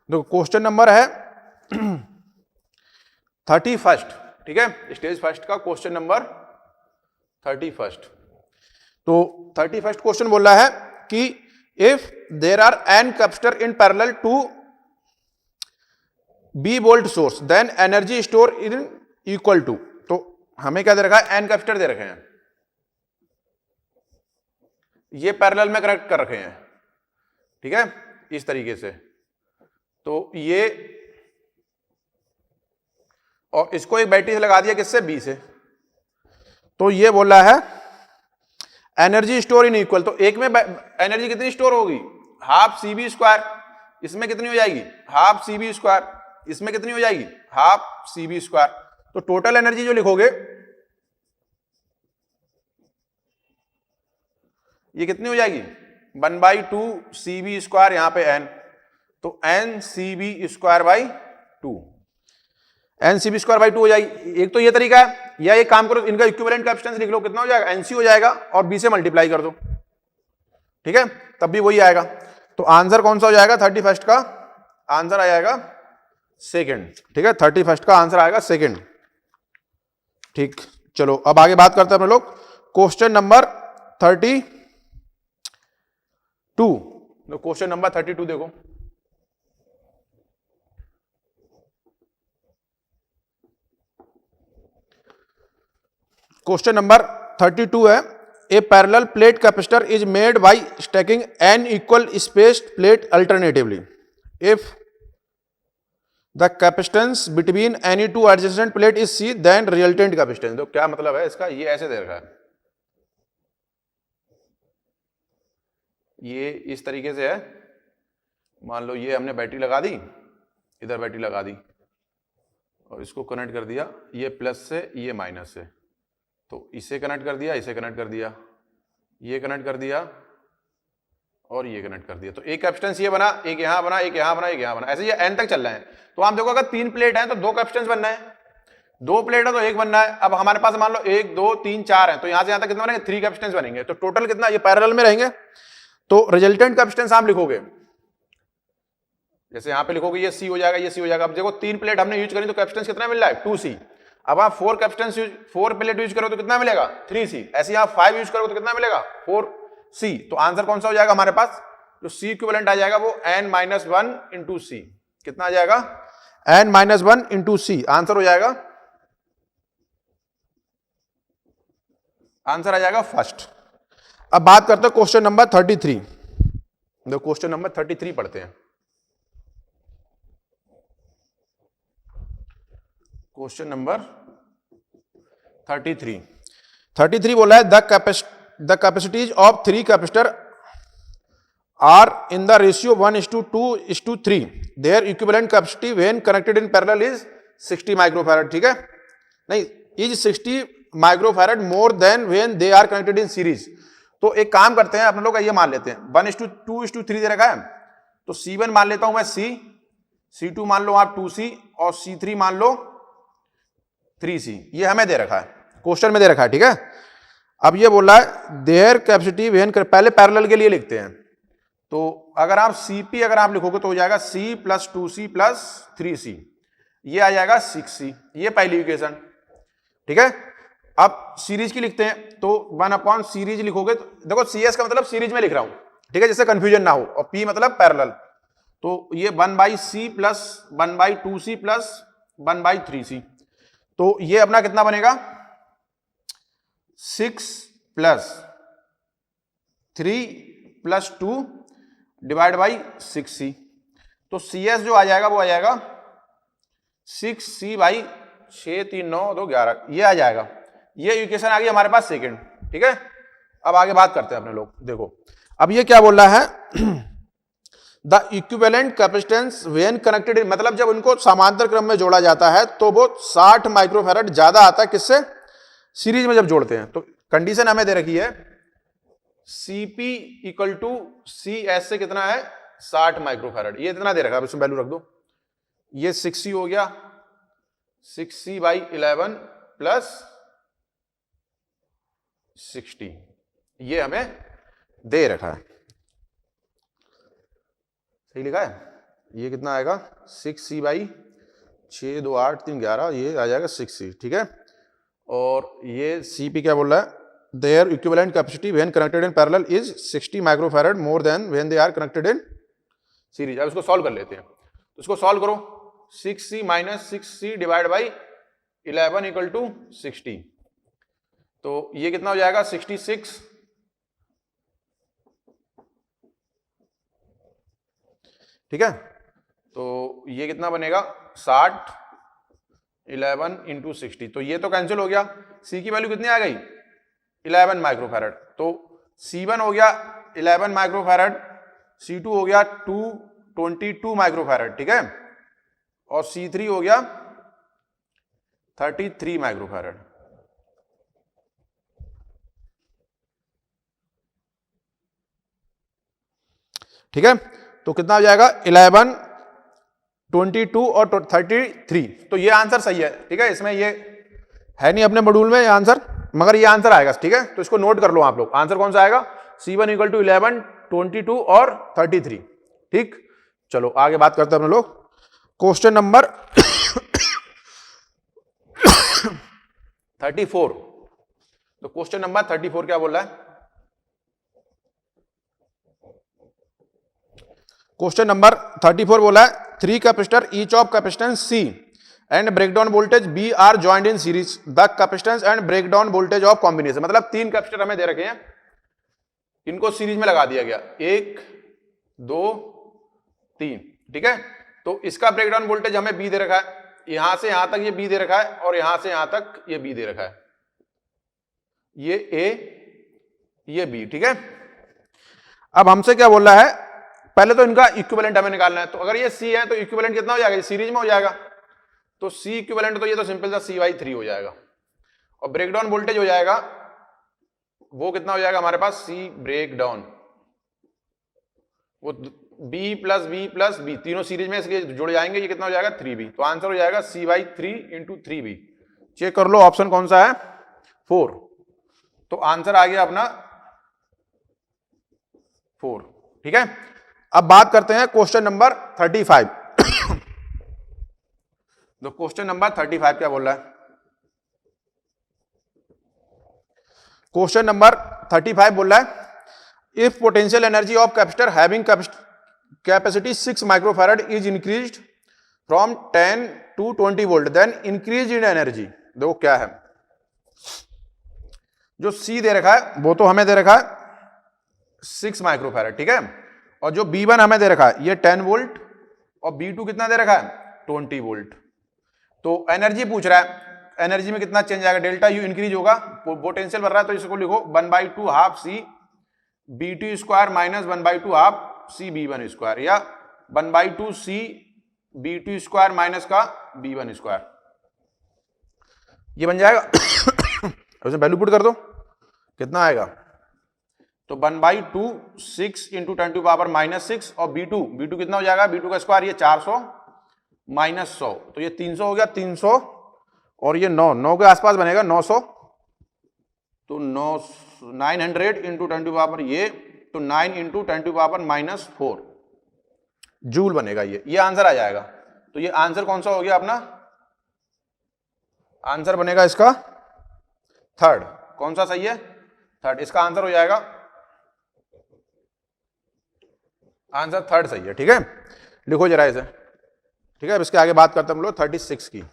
देखो question number है 31, ठीक है, स्टेज फर्स्ट का क्वेश्चन नंबर 31। तो 31 क्वेश्चन बोल रहा है कि if there are n capacitor in parallel to B volt source then energy store in equal to, तो हमें क्या दे रखा है, n कैपेसिटर दे रखे हैं, ये पैरेलल में कनेक्ट कर रखे हैं, ठीक है, इस तरीके से। तो ये और इसको एक बैटरी से लगा दिया, किससे, B से। तो ये बोल रहा है एनर्जी स्टोर इन इक्वल, तो एक में एनर्जी कितनी स्टोर होगी, हाफ CB स्क्वायर, इसमें कितनी हो जाएगी, हाफ CB स्क्वायर, इसमें कितनी हो जाएगी, हाफ CB स्क्वायर। तो टोटल एनर्जी जो लिखोगे ये कितनी हो जाएगी, 1/2 CB स्क्वायर, यहां पे n, तो n CB square by 2, n CB square by 2 हो जाएगी। एक तो ये तरीका है, या एक काम करो, इनका इक्विवेलेंट कैपेसिटेंस लिख लो, कितना हो जाएगा, NC हो जाएगा, और B से मल्टीप्लाई कर दो, ठीक है, तब भी वही आएगा। तो आंसर कौन सा हो जाएगा, 31 का आंसर आ जाएगा सेकंड, ठीक है, 31 का आंसर आएगा सेकंड। ठीक, चलो अब आगे बात करते हैं हम लोग क्वेश्चन नंबर 32। क्वेश्चन नंबर 32 देखो, क्वेश्चन नंबर 32 है, a parallel plate capacitor is made by stacking n equal spaced plate alternatively if the capacitance between any two adjacent plate is C then resultant capacitance. तो क्या मतलब है इसका, ये ऐसे दे रखा है, ये इस तरीके से है, मान लो ये हमने बैटरी लगा दी, इधर बैटरी लगा दी और इसको कनेक्ट कर दिया, ये प्लस से ये माइनस से, तो इसे कनेक्ट कर दिया, इसे कनेक्ट कर दिया, ये कनेक्ट कर दिया और ये कनेक्ट कर दिया, तो एक कैपेसिटेंस ये बना, एक यहां बना, एक यहां बना, एक यहां बना, ऐसे ये n तक चल रहे हैं। तो आप देखो अगर 3 प्लेट हैं तो 2 कैपेसिटेंस बनना है, 2 प्लेट है तो 1 बनना है। अब हमारे पास मान लो 1 2 3 4 है, तो यहां से यहां तक कितना बनेंगे, 3 कैपेसिटेंस बनेंगे। तो टोटल कितना, ये पैरेलल में रहेंगे, तो रिजल्टेंट कैपेसिटेंस आप लिखोगे, जैसे यहां पे लिखोगे ये C हो जाएगा, ये C हो जाएगा। अब देखो 3 प्लेट हमने यूज करी तो कैपेसिटेंस कितना मिल रहा है, 2C। अब आप 4 कैपेसिटेंस 4 प्लेट यूज करो तो कितना मिलेगा, 3C। ऐसे यहां 5 यूज करो तो कितना मिलेगा, 4C। तो आंसर कौन सा हो जाएगा हमारे पास, जो C इक्विवेलेंट आ जाएगा वो n-1 इंटू C, कितना आ जाएगा, n-1 इंटू C, आंसर हो जाएगा, आंसर आ जाएगा फर्स्ट। अब बात करते हैं क्वेश्चन नंबर 33। तो क्वेश्चन नंबर 33 पढ़ते हैं। क्वेश्चन नंबर 33 बोला है the capacities of 3 capacitor are in the ratio 1:2:3, their equivalent capacity when connected in parallel is 60 microfarad, ठीक है, नहीं, is 60 microfarad more than when they are connected in series. तो एक काम करते हैं अपने लोग, ये मान लेते हैं 1:2:3 दे रखा है, तो C1 मान लेता हूं मैं C, C2 मान लो आप 2C और C3 मान लो 3C, ये हमें दे रखा है, क्वेश्चन में दे रखा है, ठीक है। अब ये बोल रहा है देयर कैपेसिटी व्हेन, पहले पैरेलल के लिए लिखते हैं, तो अगर आप CP अगर आप लिखोगे तो हो जाएगा C + 2C + 3C, ये आ जाएगा 6C, ये पहली इक्वेशन, ठीक है। अब सीरीज की लिखते हैं, तो 1 सीरीज लिखोगे तो देखो CS का मतलब सीरीज में लिख रहा हूं, ठीक है, जिससे कंफ्यूजन ना हो, और P मतलब पैरेलल, तो ये 1/C + 1/2C + 1/3C, तो ये अपना कितना बनेगा, 6 + 3 + 2 डिवाइड बाई 6C, तो CS जो आ जाएगा वो आ जाएगा 6C बाई 6 3 9 2 11, ये आ जाएगा, ये इक्वेशन आ गई हमारे पास सेकंड, ठीक है। अब आगे बात करते हैं अपने लोग, देखो अब ये क्या बोल रहा है the equivalent capacitance when connected, मतलब जब उनको समांतर क्रम में जोड़ा जाता है तो वो 60 माइक्रोफैरड ज्यादा आता है, किससे, सीरीज में जब जोड़ते हैं। तो कंडीशन हमें दे रखी है CP = CS से कितना है, 60 माइक्रोफैरड, ये इतना दे रखा है, इसमें वैल्यू रख दो, ये 6C हो गया, 6C/11 + 60, ये हमें दे रखा है, सही लिखा है, ये कितना आएगा 6C बाई 6 2 8 3 11, ये आ जाएगा 6C, ठीक है। और ये CP क्या बोल रहा है, their equivalent capacity when connected in parallel is 60 microfarad more than when they are connected in series. अब इसको सॉल्व कर लेते हैं, तो इसको सॉल्व करो। 6C minus 6C divide by 11 equal to 60, तो ये कितना हो जाएगा 66, ठीक है। तो ये कितना बनेगा 60, 11 इंटू 60, तो ये तो कैंसिल हो गया। C की वैल्यू कितनी आ गई 11 माइक्रोफैरड, तो C1 हो गया 11 माइक्रोफैरड, C2 हो गया 22 माइक्रोफैरड, ठीक है, और C3 हो गया 33 माइक्रोफैरड। ठीक है, तो कितना हो जाएगा 11, 22 और 33, तो ये आंसर सही है, ठीक है। इसमें ये है नहीं अपने मॉड्यूल में ये आंसर, मगर ये आंसर आएगा, ठीक है। तो इसको नोट कर लो आप लोग, आंसर कौन सा आएगा C1 इक्वल टू 11, 22 और 33, ठीक। चलो आगे बात करते हैं अपने लोग क्वेश्चन नंबर 34। तो क्वेश्चन नंबर 34 क्या बोल रहा है, क्वेश्चन नंबर 34 बोला है 3 capacitor each of capacitance C and breakdown voltage B are joined in series, the capacitance and breakdown voltage of combination. मतलब 3 कैपेसिटर हमें दे रखे हैं, इनको सीरीज में लगा दिया गया 1 2 3, ठीक है। तो इसका ब्रेकडाउन वोल्टेज हमें B दे रखा है, यहां से यहां तक ये B दे रखा है, और यहां से यहां तक ये B दे रखा है, ये A ये B, ठीक है। अब हमसे क्या बोल रहा है, पहले तो इनका इक्विवेलेंट हमें निकालना है। तो अगर ये C है तो इक्विवेलेंट कितना हो जाएगा, सीरीज में हो जाएगा, तो C इक्विवेलेंट तो ये तो सिंपल सा C/3 हो जाएगा, और ब्रेकडाउन वोल्टेज हो जाएगा वो कितना हो जाएगा हमारे पास C ब्रेकडाउन, वो B प्लस B तीनों सीरीज में इसलिए जुड़ जाएंगे, ये कितना हो जाएगा 3B। तो आंसर हो जाएगा C/3 इंटू 3B। चेक कर लो ऑप्शन कौन सा है 4, तो आंसर आ गया अपना 4, ठीक है। अब बात करते हैं क्वेश्चन नंबर 35। तो क्वेश्चन नंबर 35 क्या बोल रहा है, क्वेश्चन नंबर 35 बोल रहा है if potential energy of capacitor having capacity 6 microfarad is increased from 10 to 20 volt then increase in energy. देखो क्या है, जो C दे रखा है वो तो हमें दे रखा है 6 माइक्रोफैरड, ठीक है, और जो B1 हमें दे रखा है ये 10 वोल्ट, और B2 कितना दे रखा है 20 वोल्ट। तो एनर्जी पूछ रहा है, एनर्जी में कितना चेंज आएगा, डेल्टा U इंक्रीज होगा, पोटेंशियल बढ़ रहा है, तो इसको लिखो 1/2 half C B2 square minus 1/2 half C B1 square, या 1/2 C B2 स्क्वायर माइनस का B1 स्क्वायर, ये बन जाएगा। उसमें वैल्यू पुट कर दो, कितना आएगा, तो 1/2 6 इंटू 10 टू पावर -6, और B2 कितना हो जाएगा, B2 का स्क्वायर ये 400 माइनस 100, तो ये 300 हो गया, 300 और ये 9 के आसपास बनेगा 900, तो 900 इंटू 10 टू पावर ये, तो 9 इंटू 10 टू पावर -4 जूल बनेगा, ये आंसर आ जाएगा। तो ये आंसर कौन सा हो गया अपना, आंसर बनेगा इसका थर्ड। कौन सा सही है, थर्ड, इसका आंसर हो जाएगा, आंसर थर्ड सही है, ठीक है। लिखो जरा इसे, ठीक है। अब इसके आगे बात करते हैं हम लोग 36 की।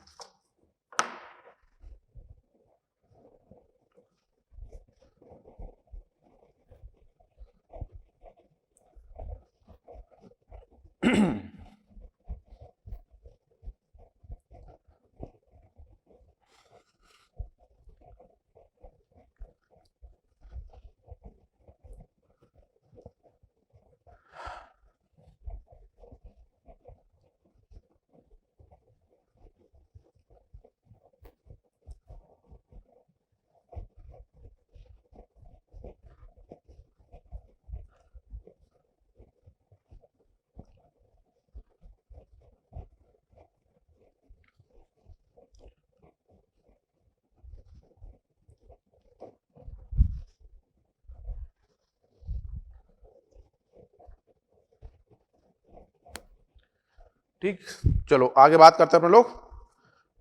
ठीक, चलो आगे बात करते हैं अपने लोग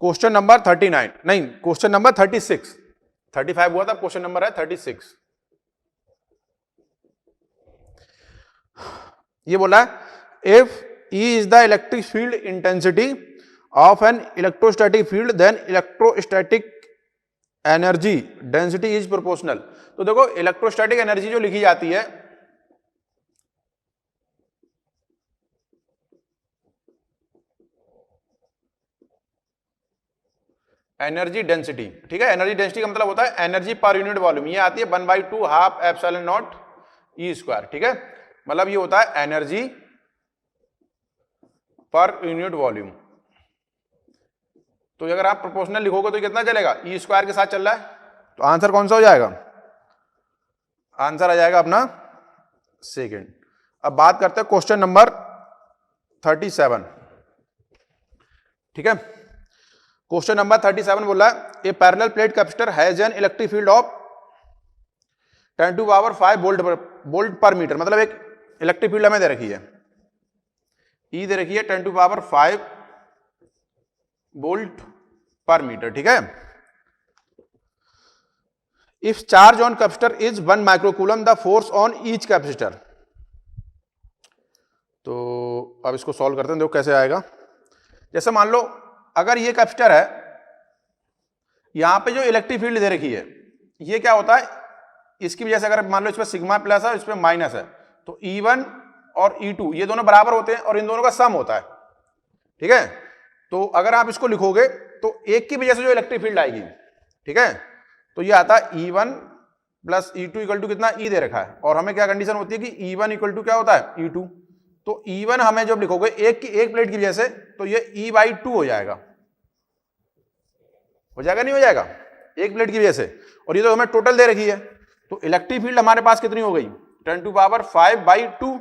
क्वेश्चन नंबर 39, नहीं क्वेश्चन नंबर 36, 35 हुआ था, क्वेश्चन नंबर है 36। ये बोला है if E is the electric field intensity of an electrostatic field then electrostatic energy density is proportional। तो देखो इलेक्ट्रोस्टैटिक एनर्जी जो लिखी जाती है एनर्जी डेंसिटी, ठीक है, एनर्जी डेंसिटी का मतलब होता है एनर्जी पर यूनिट वॉल्यूम, ये आती है 1/2 half epsilon not E square, ठीक है, मतलब ये होता है एनर्जी पर यूनिट वॉल्यूम। तो अगर आप प्रोपोर्शनल लिखोगे तो कितना चलेगा, ई स्क्वायर के साथ चल रहा है, तो आंसर कौन सा हो जाएगा, आंसर आ जाएगा अपना सेकंड। अब बात करते हैं क्वेश्चन नंबर 37, ठीक है, क्वेश्चन नंबर 37 बोला है a parallel plate capacitor has an electric field of 10⁵ volt पर मीटर, मतलब एक इलेक्ट्रिक फील्ड हमें दे रखी है, ई दे रखी है 10⁵ वोल्ट पर मीटर, ठीक है। If charge on capacitor is 1 microcoulomb the force on each capacitor. तो अब इसको सॉल्व करते हैं, देखो कैसे आएगा। जैसे मान लो अगर ये कैपेसिटर है, यहां पे जो इलेक्ट्रिक फील्ड दे रखी है, ये क्या होता है, इसकी वजह से अगर मान लो इस पर सिग्मा प्लस है इस पर माइनस है, तो E1 और E2 ये दोनों बराबर होते हैं और इन दोनों का सम होता है, ठीक है। तो अगर आप इसको लिखोगे तो एक की वजह से जो इलेक्ट्रिक फील्ड आएगी, ठीक है, तो ये आता है E1 plus E2 equal to कितना, E दे रखा है, और हमें क्या कंडीशन होती है कि E1 इक्वल टू क्या होता है, E2। तो E1 हमें जब लिखोगे एक प्लेट की वजह से, तो ये E/2 हो जाएगा, नहीं हो जाएगा, एक प्लेट की वजह से, और ये तो हमें टोटल दे रखी है, तो इलेक्ट्रिक फील्ड हमारे पास कितनी हो गई, 10⁵/2।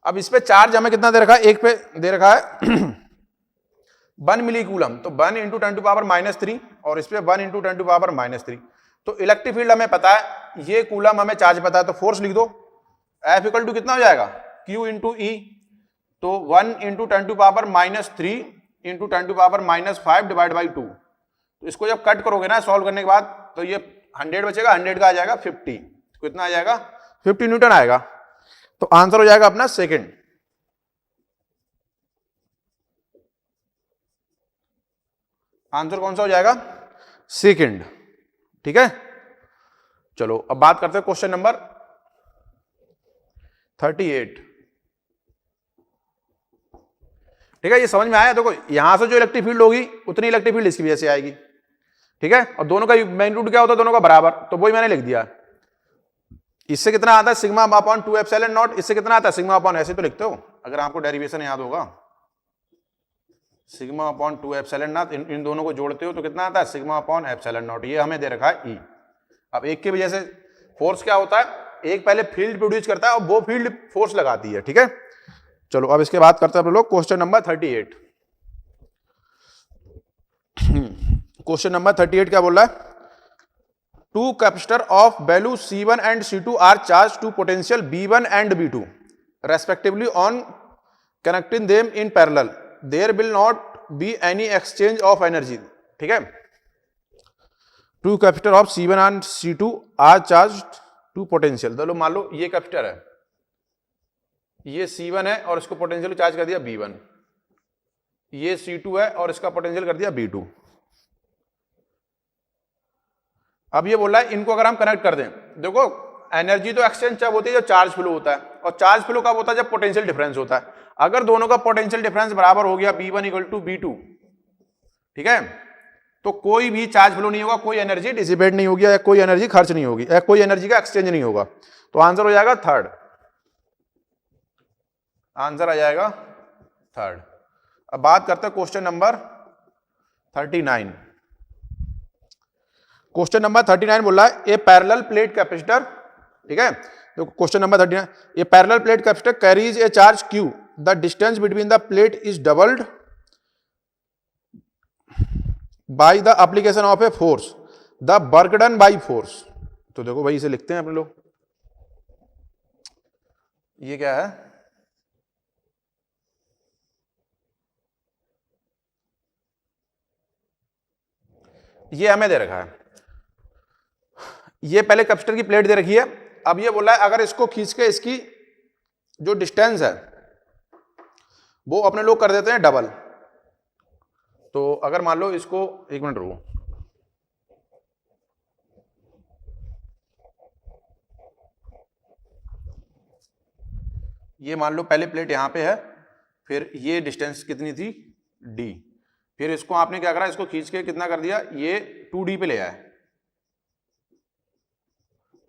अब इस पे चार्ज हमें कितना दे रखा है, एक पे दे रखा है 1 मिली कूलम, तो 1 × 10⁻³ और इस पे 1 × 10⁻³ तो इलेक्ट्रिक फील्ड हमें पता है, ये कूलम हमें चार्ज पता है, तो फोर्स लिख दो, F इक्वल टू कितना हो जाएगा, Q × E, तो 1 × 10⁻³ × 10⁻5 डिवाइड बाई 2। तो इसको जब कट करोगे ना सॉल्व करने के बाद, तो ये 100 बचेगा, 100 का आ जाएगा 50, कितना आ जाएगा 50 न्यूटन आएगा। तो आंसर हो जाएगा अपना सेकंड। आंसर कौन सा हो जाएगा, सेकंड, ठीक है। चलो अब बात करते हैं क्वेश्चन नंबर 38, ठीक है। ये समझ में आया, देखो यहां से जो इलेक्ट्रिक फील्ड होगी उतनी इलेक्ट्रिक फील्ड इसकी वजह से आएगी, ठीक है, और दोनों का मैग्नीट्यूड क्या होता है, दोनों का बराबर, तो वही मैंने लिख दिया। इससे कितना आता है σ/2ε0, इससे कितना आता है σ/, ऐसे तो लिखते हो अगर आपको डेरिवेशन याद होगा, σ/2ε0, इन दोनों को जोड़ते हो तो कितना आता है σ/ε0, ये हमें दे रखा है E। अब एक की वजह से फोर्स क्या होता है, एक पहले फील्ड प्रोड्यूस करता है और वो फील्ड फोर्स लगाती है, ठीक है। चलो अब इसके बाद करते हैं हम लोग क्वेश्चन नंबर 38। क्वेश्चन नंबर 38 क्या बोल रहा है, two capacitor of value C1 and C2 are charge to potential B1 and B2 respectively on connecting them in parallel, there will not be any exchange of energy, ठीक है। Two capacitor of C1 and C2 are charge to potential, चलो मान लो ये capacitor है, ये C1 है और इसको पोटेंशियल चार्ज कर दिया B1, ये C2 है और इसका पोटेंशियल कर दिया B2। अब ये बोल रहा है इनको अगर हम कनेक्ट कर दें, देखो एनर्जी तो एक्सचेंज जब होती है जब चार्ज फ्लो होता है, और चार्ज फ्लो कब होता है, जब पोटेंशियल डिफरेंस होता है। अगर दोनों का पोटेंशियल डिफरेंस बराबर हो गया B1 = B2, ठीक है, तो कोई भी चार्ज फ्लो नहीं होगा, कोई एनर्जी डिसिपेट नहीं होगी, या कोई एनर्जी खर्च नहीं होगी, या कोई एनर्जी का एक्सचेंज नहीं होगा। तो आंसर हो जाएगा थर्ड, आंसर आ जाएगा थर्ड। अब बात करते हैं क्वेश्चन नंबर 39। क्वेश्चन नंबर 39 बोल रहा है ए पैरेलल प्लेट कैपेसिटर, ठीक है, तो question number 39, A parallel plate capacitor carries A charge Q, the distance between the plate is doubled by the application of a force, the work done by force. तो देखो भाई इसे लिखते हैं अपने लोग, ये क्या है, ये हमें दे रखा है, ये पहले कैपेसिटर की प्लेट दे रखी है। अब ये बोला है अगर इसको खींच के इसकी जो डिस्टेंस है वो अपने लोग कर देते हैं डबल। तो अगर मान लो इसको, एक मिनट रुको, ये मान लो पहले प्लेट यहां पे है, फिर ये डिस्टेंस कितनी थी d, फिर इसको आपने क्या करा, इसको खींच के कितना कर दिया, ये 2d पे ले आए,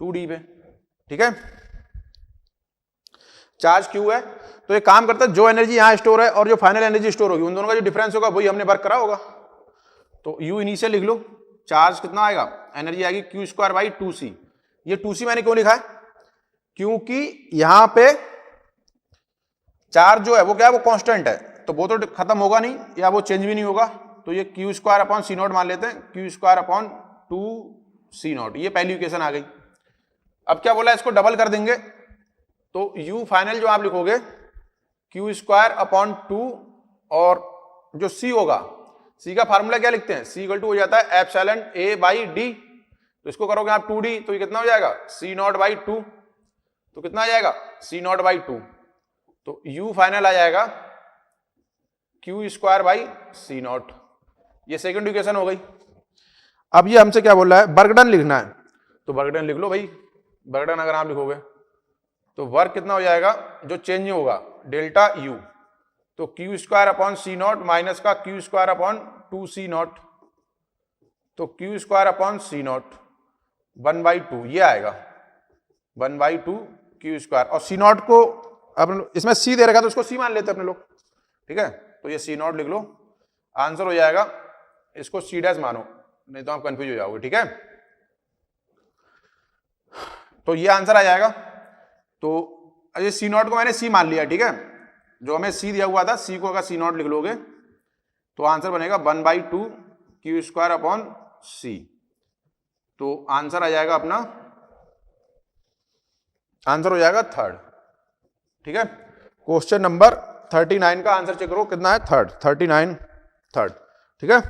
2d पे, ठीक है। चार्ज q है, तो ये काम करता है जो एनर्जी यहां स्टोर है और जो फाइनल एनर्जी स्टोर होगी उन दोनों का जो डिफरेंस होगा वही हमने वर्क करा होगा। तो u इनिशियल लिख लो, चार्ज कितना आएगा, एनर्जी आएगी q स्क्वायर बाई 2c। ये 2c मैंने क्यों लिखा है, क्योंकि यहां पे चार्ज जो है वो क्या है, वो कांस्टेंट है, तो वो तो खत्म होगा नहीं या वो चेंज भी नहीं होगा, तो ये q square upon C naught मान लेते हैं, q square upon 2c not, ये पहली इक्वेशन आ गई। अब क्या बोला, इसको डबल कर देंगे तो u फाइनल जो आप लिखोगे q स्क्वायर अपॉन 2, और जो c होगा, c का फार्मूला क्या लिखते हैं, c इक्वल टू हो जाता है एप्सिलॉन a बाई d, तो इसको करोगे आप 2d, तो ये कितना हो जाएगा c नॉट बाई 2, तो कितना आ जाएगा c नॉट बाई 2, तो u फाइनल आ जाएगा q square by C naught. ये सेकंड इक्वेशन हो गई। अब ये हमसे क्या बोल रहा है, वर्क डन लिखना है, तो वर्क डन लिख लो भाई। वर्क डन अगर आप लिखोगे तो वर्क कितना हो जाएगा, जो चेंज होगा डेल्टा u, तो q square upon C naught minus का q square upon 2c naught, तो q square upon C naught 1/2 ये आएगा, 1/2 q स्क्वायर, और सी नॉट को अब इसमें c दे रखा तो उसको c मान लेते हैं अपने लोग, ठीक है। तो ये सी नॉट लिख लो, आंसर हो जाएगा, इसको सी डैश मानो नहीं तो आप कंफ्यूज हो जाओगे, ठीक है। तो ये आंसर आ जाएगा। तो ये सी नॉट को मैंने सी मान लिया, ठीक है, जो हमें सी दिया हुआ था, सी को अगर सी नॉट लिख लोगे तो आंसर बनेगा 1/2 q स्क्वायर अपॉन सी। तो आंसर आ जाएगा अपना, आंसर हो जाएगा थर्ड, ठीक है। क्वेश्चन नंबर 39 का आंसर चेक करो कितना है, थर्ड, 39 थर्ड, ठीक है।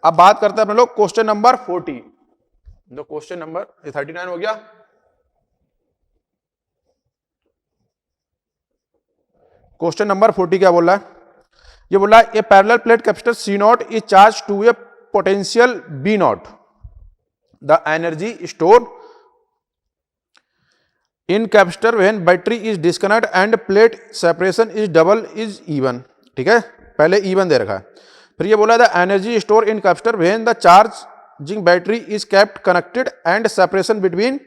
अब बात करते हैं अपने लोग क्वेश्चन नंबर 40। जो क्वेश्चन नंबर 39 हो गया, क्वेश्चन नंबर 40 क्या बोल रहा है, ये बोल रहा है a parallel plate capacitor C nought is charge to a potential V nought, the energy store in capacitor when battery is disconnect and plate separation is double is even, ठीक है, पहले इवन दे रखा है। फिर ये बोला the energy store in capacitor when the charging battery is kept connected and separation between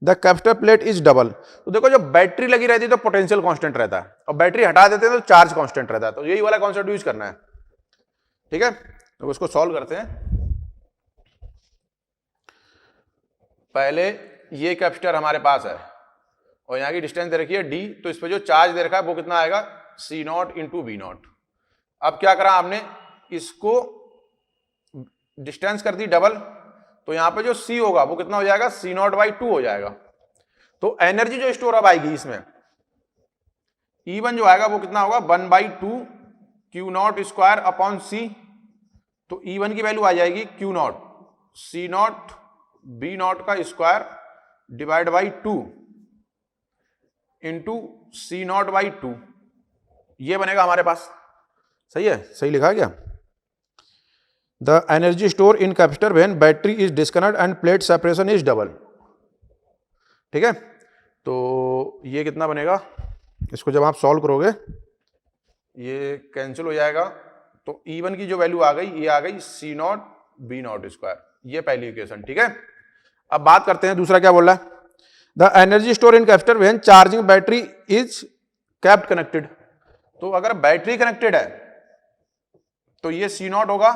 the capacitor plate is double. तो देखो जब बैटरी लगी रहती है तो पोटेंशियल कांस्टेंट रहता है, और बैटरी हटा देते हैं तो चार्ज कांस्टेंट रहता है, तो यही वाला कॉन्सेप्ट यूज करना है, ठीक है। तो उसको सॉल्व करते हैं। पहले ये कैपेसिटर हमारे पास है और यहाँ की डिस्टेंस दे रखी है d, तो इस पर जो चार्ज दे रखा है वो कितना आएगा C naught into B naught. अब क्या करा आपने, इसको डिस्टेंस कर दी डबल, तो यहाँ पे जो C होगा वो कितना हो जाएगा C नॉट बाई 2 हो जाएगा। तो एनर्जी जो स्टोर अब आएगी इसमें E1 जो आएगा वो कितना होगा 1/2 Q nought square upon C, तो E1 की वैल्यू आ जाएगी Q nought C nought V nought का square divide by 2 into C nought by 2, ये बनेगा हमारे पास। सही है, सही लिखा क्या, the energy store in capacitor when battery is disconnect and plate separation is double, ठीक है। तो ये कितना बनेगा, इसको जब आप सॉल्व करोगे ये कैंसिल हो जाएगा, तो E1 की जो वैल्यू आ गई ये आ गई C nought V not square, ये पहली इक्वेशन, ठीक है। अब बात करते हैं दूसरा क्या बोल रहा है, the energy store in capacitor when charging battery is kept connected. तो अगर बैटरी कनेक्टेड है तो ये C नॉट होगा,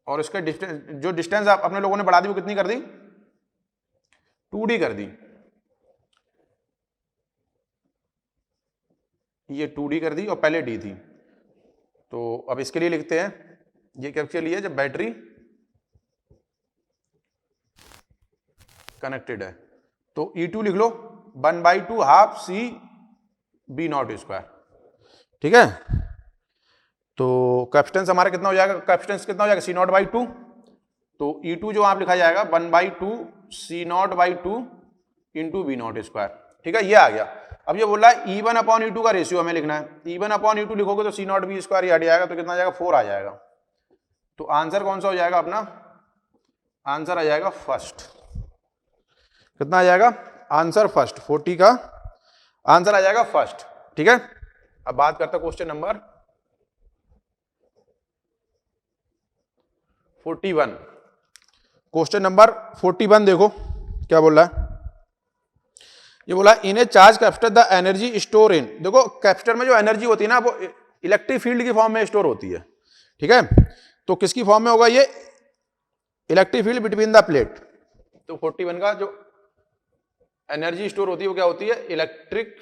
और इसका डिस्टेंस, जो डिस्टेंस आप अपने लोगों ने बढ़ा दी वो कितनी कर दी, 2d कर दी, ये 2d कर दी और पहले d थी। तो अब इसके लिए लिखते हैं, ये किसके लिए, जब बैटरी कनेक्टेड है, तो E2 लिख लो 1/2 half C B not square, ठीक है। तो कैपेसिटेंस हमारा कितना हो जाएगा, कैपेसिटेंस कितना हो जाएगा, सी नॉट बाई टू। तो E2 जो आप लिखा जाएगा 1/2 C nought by two into B not square. ठीक है, ये आ गया। अब ये बोल रहा है E1 अपॉन E2 का रेशियो हमें लिखना है। E1 अपॉन E2 लिखोगे तो सी नॉट बी स्क्वायर हट जाएगा, तो कितना आ जाएगा, 4 आ जाएगा। तो आंसर कौन सा हो जाएगा अपना, आंसर आ जाएगा फर्स्ट। कितना आ जाएगा आंसर, फर्स्ट। 40 का आंसर आ जाएगा फर्स्ट। ठीक है, अब बात करते हैं क्वेश्चन नंबर 41। क्वेश्चन नंबर 41 देखो क्या बोल रहा है। ये बोला in a charge capacitor the energy store in, देखो कैपेसिटर में जो एनर्जी होती है ना वो इलेक्ट्रिक फील्ड की फॉर्म में स्टोर होती है। ठीक है, तो किसकी फॉर्म में होगा, ये electric field between the plate. तो 41 का जो एनर्जी स्टोर होती है वो क्या होती है, electric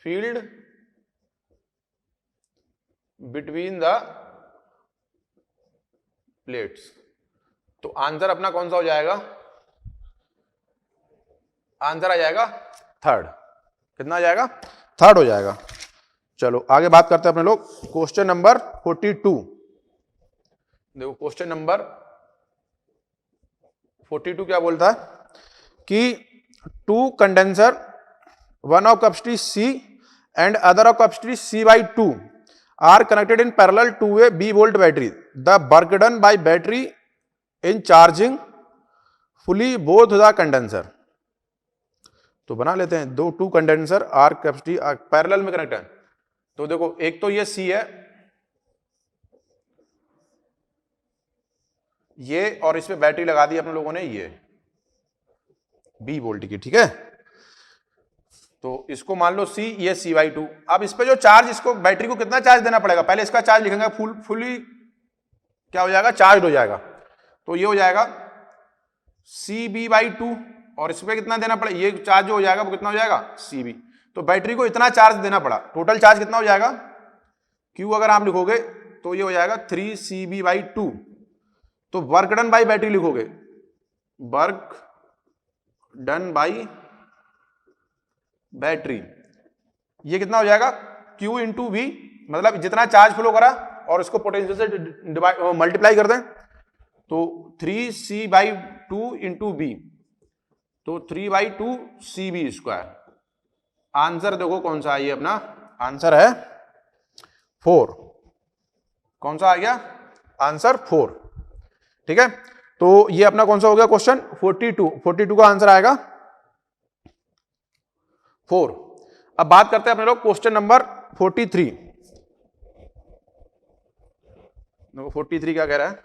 field between the plates. तो आंसर अपना कौन सा हो जाएगा, आंसर आ जाएगा थर्ड। कितना आ जाएगा, थर्ड हो जाएगा। चलो आगे बात करते हैं अपने लोग क्वेश्चन नंबर 42। देखो क्वेश्चन नंबर 42 क्या बोलता है कि two condenser, one of capacity C and other of capacity C/2 are connected in parallel to a B volt battery. The work done by battery in charging fully both the condenser. तो बना लेते हैं, दो two condenser are capacity parallel में connect है। तो देखो एक तो ये C है, ये, और इस पे बैटरी लगा दी अपने लोगों ने ये B वोल्ट की। ठीक है, तो इसको मान लो C, ये C/2। अब इस पे जो चार्ज, इसको बैटरी को कितना चार्ज देना पड़ेगा, पहले इसका चार्ज लिखेंगे, फुली क्या हो जाएगा, चार्ज हो जाएगा। तो ये हो जाएगा CB/2, और इस पे कितना देना पड़ेगा, ये चार्ज जो हो जाएगा वो कितना हो जाएगा, CB। तो बैटरी को इतना चार्ज देना पड़ा, टोटल चार्ज कितना हो जाएगा, Q अगर आप लिखोगे तो ये हो जाएगा 3CB/2। तो वर्क डन बाई बैटरी लिखोगे, वर्क डन बाई बैटरी, ये कितना हो जाएगा, Q इंटू V, मतलब जितना चार्ज फ्लो करा और इसको पोटेंशियल से मल्टीप्लाई कर दें, तो 3C/2 इंटू B, तो 3/2 CB स्क्वायर। आंसर देखो कौन सा है, ये अपना आंसर है 4। कौन सा आ गया, आंसर 4। ठीक है, तो ये अपना कौन सा हो गया क्वेश्चन 42 का आंसर आएगा 4। अब बात करते हैं अपने लोग क्वेश्चन नंबर 43। 43 क्या कह रहा है,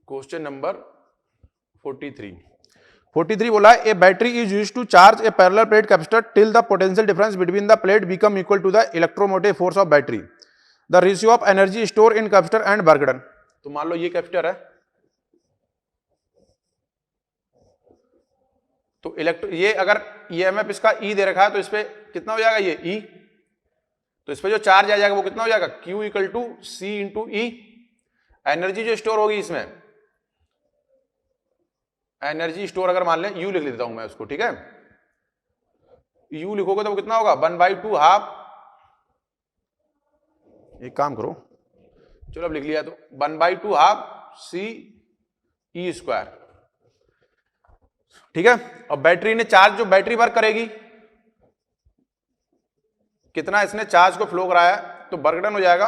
क्वेश्चन नंबर 43 बोला है a battery is used to charge a parallel plate capacitor till the potential difference between the plate become equal to the electromotive force of battery. The ratio of energy store in capacitor and work done. तो मान लो ये capacitor है, तो ये अगर EMF इसका E दे रखा है, तो इस पे कितना हो जाएगा, ये E, तो इस पे जो चार्ज आ जाएगा वो कितना हो जाएगा, Q equal to C into E। Energy जो स्टोर होगी इसमें, एनर्जी स्टोर अगर मान लें U लिख लेता हूं मैं उसको। ठीक है, U लिखोगे तो वो कितना होगा, 1/2 हाफ, एक काम करो, चलो अब लिख लिया, तो 1/2 हाफ CE स्क्वायर। ठीक है, और बैटरी ने चार्ज, जो बैटरी वर्क करेगी, कितना इसने चार्ज को फ्लो कराया, तो वर्क डन हो जाएगा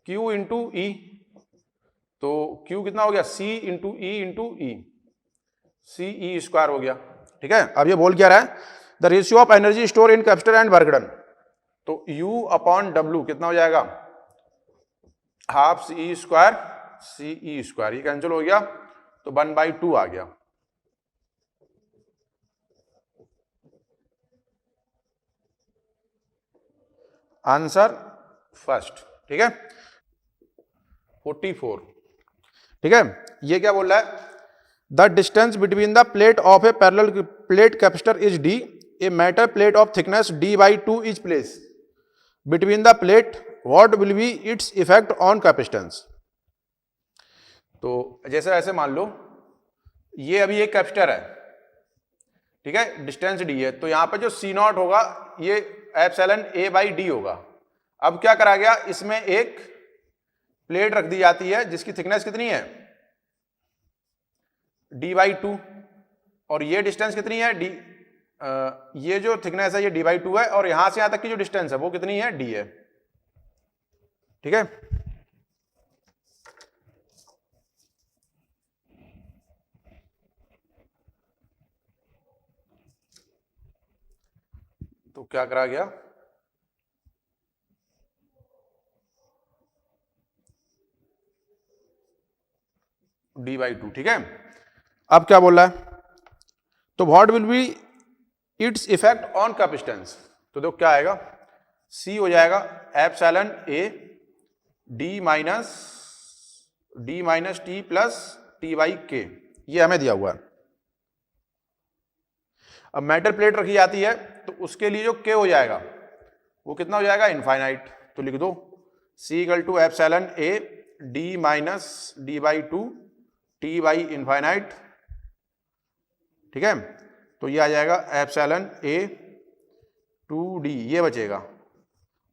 Q इंटू E। तो Q कितना हो गया, C into E into E, CE square हो गया। ठीक है, अब ये बोल क्या रहा है, the ratio of energy store in capacitor and work done. तो U अपॉन W कितना हो जाएगा, half CE square CE square, ये कैंसिल हो गया, तो 1/2 आ गया। Answer first. ठीक है, 44। ठीक है, ये क्या बोल रहा है, the distance between the plate of A parallel plate capacitor is D, a metal plate of thickness D/2 is place between the plate what will be its effect on capacitance. तो जैसे ऐसे मान लो ये अभी एक कैपेसिटर है, ठीक है, डिस्टेंस डी है, तो यहां पे जो सी नॉट होगा ये एप्सिलॉन ए बाई डी होगा। अब क्या करा गया, इसमें एक प्लेट रख दी जाती है जिसकी थिकनेस कितनी है डी बाई टू, और ये डिस्टेंस कितनी है डी, ये जो थिकनेस है ये डी बाई टू है, और यहां से यहां तक की जो डिस्टेंस है वो कितनी है डी है, ठीक है। तो क्या करा गया, डी बाई टू, ठीक है। अब क्या बोल रहा है, तो what will be its effect on capacitance, तो देखो क्या आएगा, सी हो जाएगा epsilon A D minus T plus T by के, ये हमें दिया हुआ है। अब मेटल प्लेट रखी जाती है तो उसके लिए जो के हो जाएगा वो कितना हो जाएगा, इनफाइनाइट, तो लिख दो C equal to epsilon A D minus d by two t by infinite, ठीक है। तो ये आ जाएगा एप्सिलॉन ए टू डी, ये बचेगा,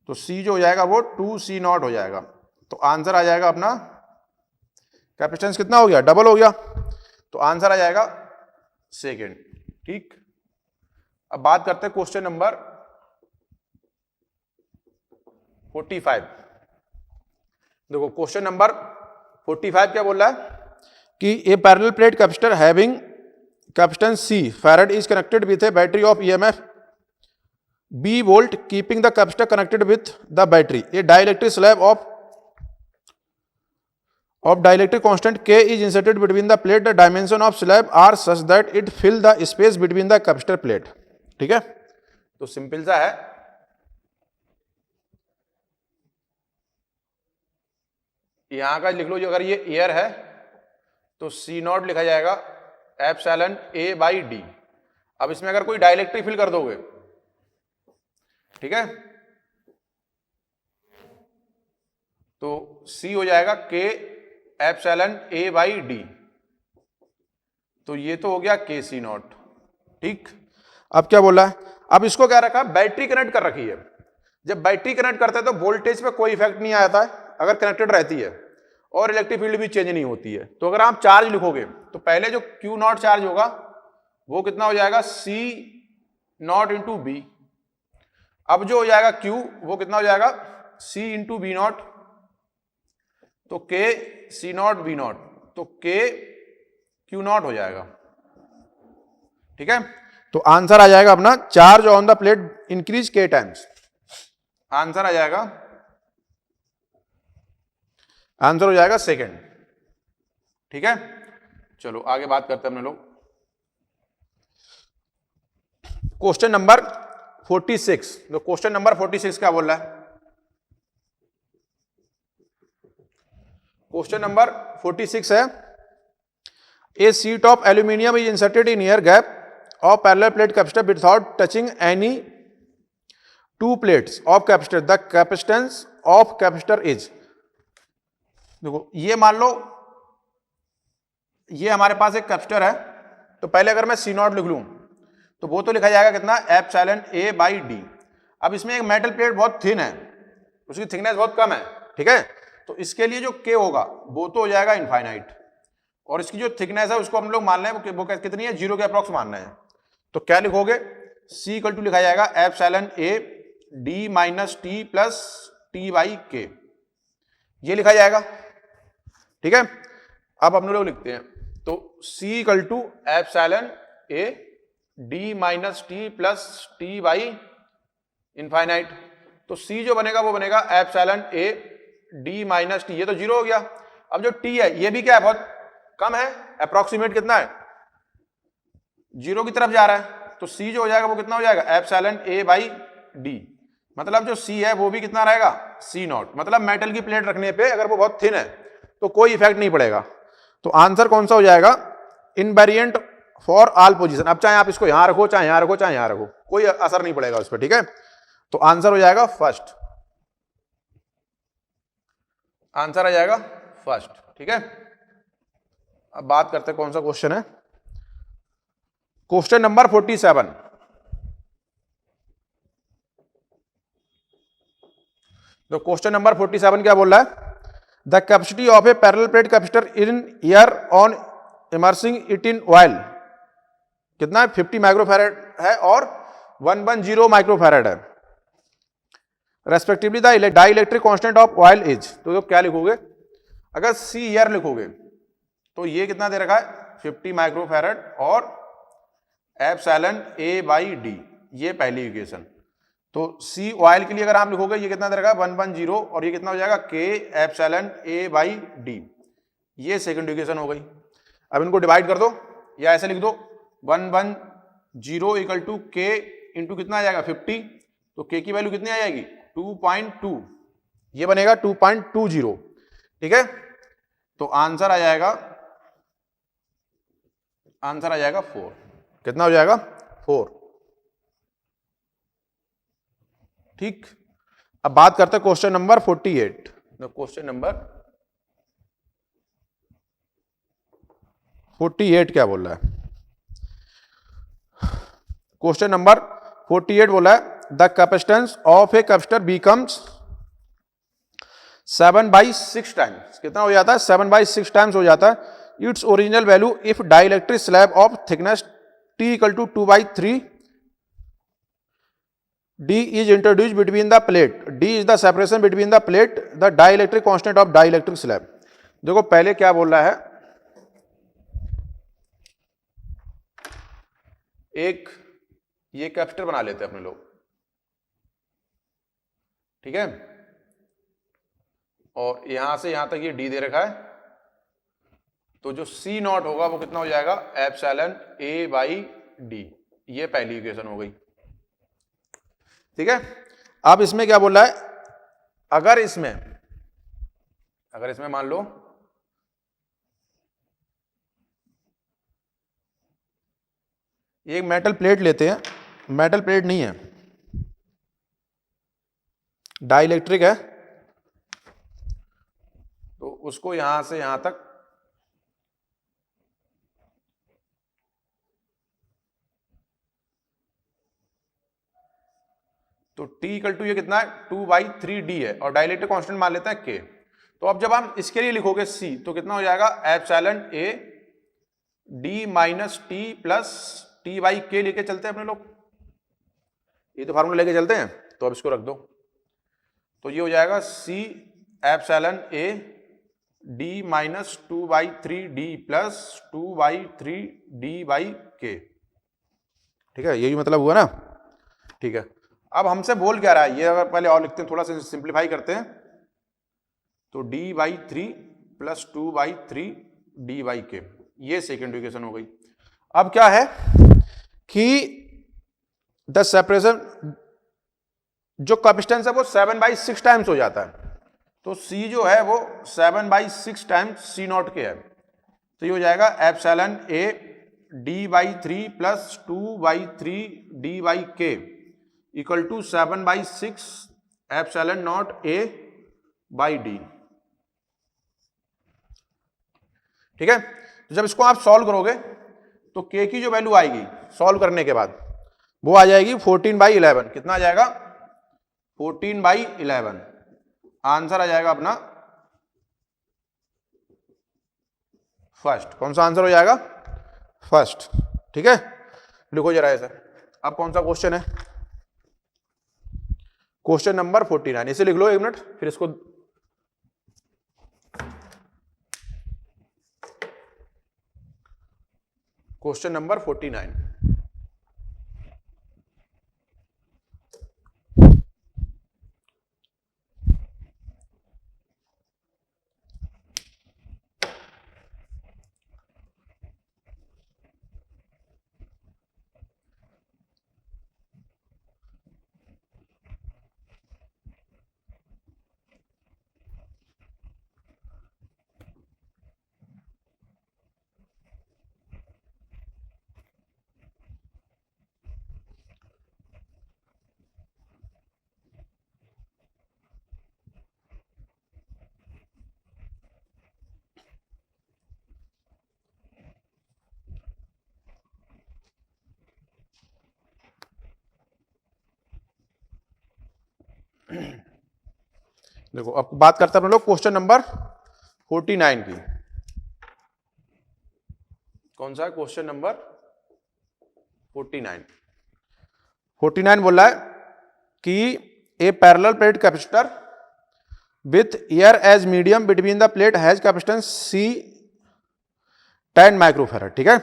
तो सी जो हो जाएगा वो टू सी नॉट हो जाएगा। तो आंसर आ जाएगा अपना, कैपेसिटेंस कितना हो गया, डबल हो गया, तो आंसर आ जाएगा सेकेंड, ठीक। अब बात करते हैं क्वेश्चन नंबर 45। देखो क्वेश्चन नंबर 45 क्या बोल रहा है कि a parallel plate capacitor having capacitance C farad is connected with a battery of EMF B volt keeping the capacitor connected with the battery. A dielectric slab of dielectric constant K is inserted between the plate. The dimension of slab are such that it fill the space between the capacitor plate. ठीक है, तो simple सा है, यहां का लिख लो, जो अगर ये एयर है तो सी नॉट लिखा जाएगा एप्सिलॉन ए बाई डी। अब इसमें अगर कोई डाइलेक्ट्रिक फिल कर दोगे, ठीक है, तो सी हो जाएगा के एप्सिलॉन ए बाई डी, तो ये तो हो गया के सी नॉट, ठीक। अब क्या बोला है, अब इसको क्या रखा, बैटरी कनेक्ट कर रखी है। जब बैटरी कनेक्ट करते हैं तो वोल्टेज पे कोई इफेक्ट नहीं आता है अगर कनेक्टेड रहती है, और इलेक्ट्रिक फील्ड भी चेंज नहीं होती है। तो अगर आप चार्ज लिखोगे तो पहले जो क्यू नॉट चार्ज होगा वो कितना हो जाएगा, सी नॉट इंटू बी। अब जो हो जाएगा क्यू वो कितना हो जाएगा, सी इंटू बी नॉट, तो के सी नॉट बी नॉट, तो के क्यू नॉट हो जाएगा, ठीक है। तो आंसर आ जाएगा अपना, charge on the plate increase के टाइम्स, आंसर आ जाएगा, आंसर हो जाएगा सेकंड, ठीक है। चलो आगे बात करते हैं हम लोग, क्वेश्चन नंबर 46। तो क्वेश्चन नंबर 46 क्या बोल रहा है, क्वेश्चन नंबर 46 है, a sheet of aluminium is inserted in air gap of parallel plate capacitor without touching any two plates of capacitor. The capacitance of capacitor is, देखो ये मान लो ये हमारे पास एक कैपेसिटर है, तो पहले अगर मैं सी नॉट लिख लूं तो वो तो लिखा जाएगा कितना, एप्सिलॉन ए बाई डी। अब इसमें एक मेटल प्लेट बहुत थिन है, उसकी थिकनेस बहुत कम है, ठीक है, तो इसके लिए जो के होगा वो तो हो जाएगा इनफाइनाइट, और इसकी जो थिकनेस है उसको हम लोग मान रहे हैं वो कितनी है, 0 के अप्रॉक्स मान रहे हैं। तो क्या लिखोगे, C इक्वल टू लिखा जाएगा epsilon A D minus T plus T by के, ये लिखा जाएगा, ठीक है। अब हम लोग लिखते हैं, तो C equal to epsilon A D minus T plus T by infinite, तो C जो बनेगा वो बनेगा epsilon A D minus T, ये तो 0 हो गया। अब जो T है ये भी क्या है, बहुत कम है, अप्रोक्सीमेट कितना है, 0 की तरफ जा रहा है, तो C जो हो जाएगा वो कितना हो जाएगा, एप्सिलॉन ए बाई डी, मतलब जो C है वो भी कितना रहेगा, C नॉट, मतलब मेटल की प्लेट रखने पे अगर वो बहुत थिन है तो कोई इफेक्ट नहीं पड़ेगा। तो आंसर कौन सा हो जाएगा, इनवेरिएंट फॉर ऑल पोजीशन। अब चाहे आप इसको यहां रखो, चाहे यहां रखो, चाहे यहां रखो, कोई असर नहीं पड़ेगा उस पर, ठीक है। तो आंसर हो जाएगा फर्स्ट। आंसर आ जाएगा फर्स्ट। ठीक है, अब बात करते हैं कौन सा क्वेश्चन है। Question number 47। तो क्वेश्चन नंबर 47 क्या बोल रहा है? The capacity of A parallel plate capacitor in year on immersing it in oil कितना है? 50 माइक्रोफैराड है और 110 माइक्रोफैराड है respectively. The dielectric constant of oil is, तो क्या लिखोगे? अगर सी ईयर लिखोगे तो ये कितना दे रखा है? 50 माइक्रोफैराड और एप्सिलॉन ए बाई डी, ये पहली इक्वेशन। तो सी ऑयल के लिए अगर आप लिखोगे ये कितना दे रखा है? 110 और ये कितना हो जाएगा? के एप्सिलॉन ए बाई डी, ये सेकंड इक्वेशन हो गई। अब इनको डिवाइड कर दो या ऐसे लिख दो 110 इक्वल टू के इंटू कितना आ जाएगा? 50। तो के की वैल्यू कितनी आ जाएगी? 2.2, ये बनेगा 2.20। ठीक है, तो आंसर आ जाएगा 4। कितना हो जाएगा? 4। ठीक, अब बात करते हैं क्वेश्चन नंबर 48। क्वेश्चन नंबर 48 क्या बोल रहा है? क्वेश्चन नंबर 48 बोला है the capacitance of a capacitor becomes 7/6 times. कितना हो जाता है? 7/6 टाइम्स हो जाता है its original value if dielectric slab of thickness T equal to 2/3 D is introduced between the plate. D is the separation between the plate, the dielectric constant of dielectric slab. देखो पहले क्या बोल रहा है, एक ये कैपेसिटर बना लेते हैं अपने लोग, ठीक है, और यहां से यहां तक ये D दे रखा है। तो जो C नॉट होगा वो कितना हो जाएगा? एप्सिलॉन A बाई डी, ये पहली इक्वेशन हो गई। ठीक है, अब इसमें क्या बोल रहा है? अगर इसमें मान लो एक मेटल प्लेट लेते हैं, मेटल प्लेट नहीं है, डाइलेक्ट्रिक है, तो उसको यहां से यहां तक तो T इक्वल टू ये कितना है? 2/3D है और डाइलेक्ट्रिक कांस्टेंट मान लेते हैं K। तो अब जब हम इसके लिए लिखोगे C तो कितना हो जाएगा? Epsilon A D minus T plus T by K लेके चलते हैं अपने लोग, ये तो फार्मूला लेके चलते हैं। तो अब इसको रख दो, तो ये हो जाएगा C epsilon A D minus 2/3D plus 2/3D by K। ठीक है, यही मतलब हुआ ना? ठीक है, अब हमसे बोल क्या रहा है ये, अगर पहले और लिखते हैं, थोड़ा सा सिंप्लीफाई करते हैं, तो D/3 plus 2/3D by K, ये सेकेंड इक्वेशन हो गई। अब क्या है कि द सेपरेशन, जो कैपेसिटेंस है वो 7/6 टाइम्स हो जाता है, तो C जो है वो 7/6 टाइम्स C नॉट के है, तो ये हो जाएगा epsilon A D/3 plus 2/3D by K equal to 7/6 epsilon naught A by D। ठीक है, तो जब इसको आप सॉल्व करोगे तो K की जो वैल्यू आएगी सॉल्व करने के बाद वो आ जाएगी 14/11। कितना आ जाएगा? 14/11। आंसर आ जाएगा अपना फर्स्ट। कौन सा आंसर हो जाएगा? फर्स्ट। ठीक है, लिखो जरा ऐसा। अब कौन सा क्वेश्चन है? क्वेश्चन नंबर 49, इसे लिख लो 1 मिनट, फिर इसको क्वेश्चन नंबर 49। देखो अब बात करते हैं हम लोग क्वेश्चन नंबर 49 की। कौन सा है क्वेश्चन नंबर 49? 49 बोल रहा है कि a parallel plate capacitor with air as medium between the plate has capacitance C 10 microfarad. ठीक है,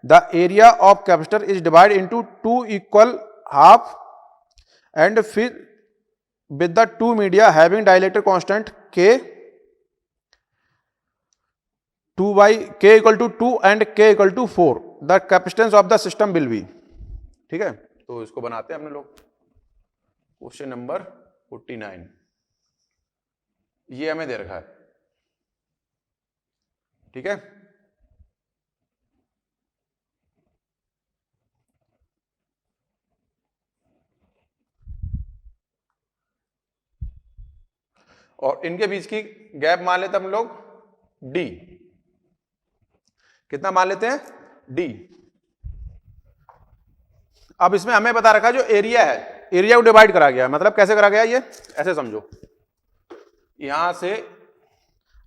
the area of capacitor is divide into 2 equal half and फिर with the two media having dielectric constant k 2 by k equal to 2 and k equal to 4, the capacitance of the system will be। ठीक है, तो इसको बनाते हैं अपने लोग। Question number 49 ये हमें दे रखा है। ठीक है, और इनके बीच की गैप मान लेते हैं हम लोग d। कितना मान लेते हैं? d। अब इसमें हमें बता रखा है जो एरिया है, एरिया को डिवाइड करा गया। मतलब कैसे करा गया? ये ऐसे समझो, यहां से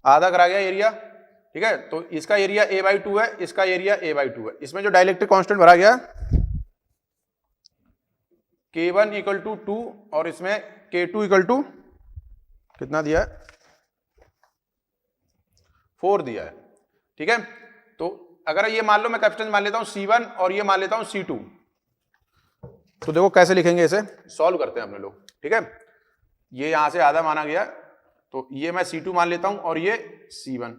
आधा करा गया एरिया। ठीक है, तो इसका एरिया a/2 है, इसका एरिया a/2 है। इसमें जो डाइलेक्ट्रिक कांस्टेंट भरा गया k1 इक्वल टू 2 और इसमें k2 इक्वल टू कितना दिया है? 4 दिया है। ठीक है, तो अगर ये मान लो मैं कैपेसिटेंस मान लेता हूं C1 और ये मान लेता हूं C2, तो देखो कैसे लिखेंगे, इसे सॉल्व करते हैं अपने लोग। ठीक है, ये यहां से आधा माना गया, तो ये मैं C2 मान लेता हूं और ये C1,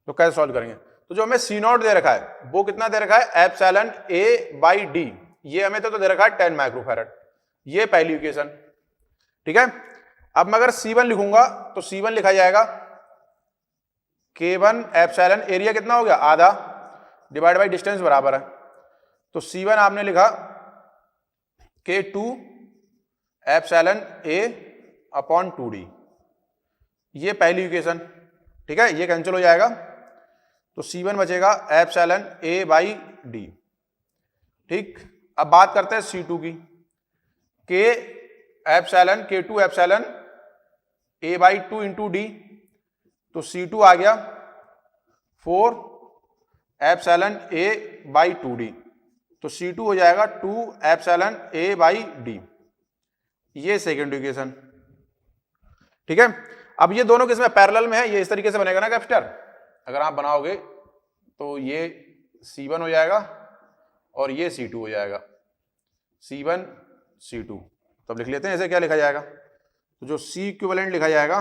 तो कैसे सॉल्व करेंगे? तो जो हमें C0 दे रखा है वो कितना दे रखा है? Epsilon A/D। ये हमें तो दे रखा है 10 माइक्रोफैराड। ये पहली इक्वेशन। ठीक है, अब मैं अगर C1 लिखूंगा तो C1 लिखा जाएगा K1 एप्सिलॉन, एरिया कितना हो गया? आधा, डिवाइड बाई डिस्टेंस बराबर है, तो C1 आपने लिखा K2 एप्सिलॉन A/2D। ये पहली इक्वेशन। ठीक है, ये कैंसिल हो जाएगा, तो C1 बचेगा एप्सिलॉन A/D। ठीक, अब बात करते हैं C2 की। K epsilon K2 epsilon A/2 into D, तो C2 आ गया 4 एप्सिलॉन A/2D, तो C2 हो जाएगा 2 एप्सिलॉन A/D। ये सेकेंड इक्वेशन। ठीक है, अब ये दोनों किसमें? पैरेलल में है। ये इस तरीके से बनेगा ना कैपेसिटर, अगर आप बनाओगे तो ये C1 हो जाएगा और ये C2 हो जाएगा, C1 C2। तब लिख लेते हैं ऐसे, क्या लिखा जाएगा? तो जो C इक्विवेलेंट लिखा जाएगा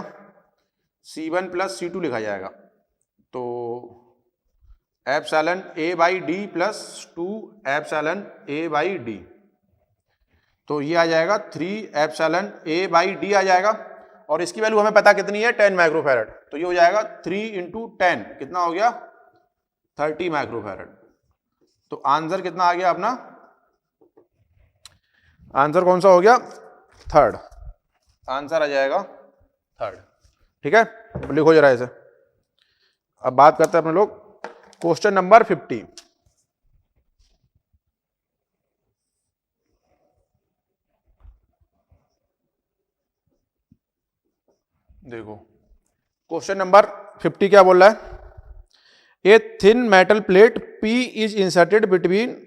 C1 प्लस C2 लिखा जाएगा, तो epsilon A/D plus 2 epsilon A/D, तो ये आ जाएगा 3 एप्सिलॉन A/D आ जाएगा। और इसकी वैल्यू हमें पता कितनी है? 10 माइक्रोफैराड, तो ये हो जाएगा 3 इंटू 10, कितना हो गया? 30 माइक्रोफैराड। तो आंसर कितना आ गया अपना? आंसर कौन सा हो गया? थर्ड। आंसर आ जाएगा थर्ड। ठीक है, लिखो जरा ऐसे। अब बात करते हैं अपने लोग क्वेश्चन नंबर 50। देखो क्वेश्चन नंबर 50 क्या बोल रहा है? A thin metal plate P is inserted between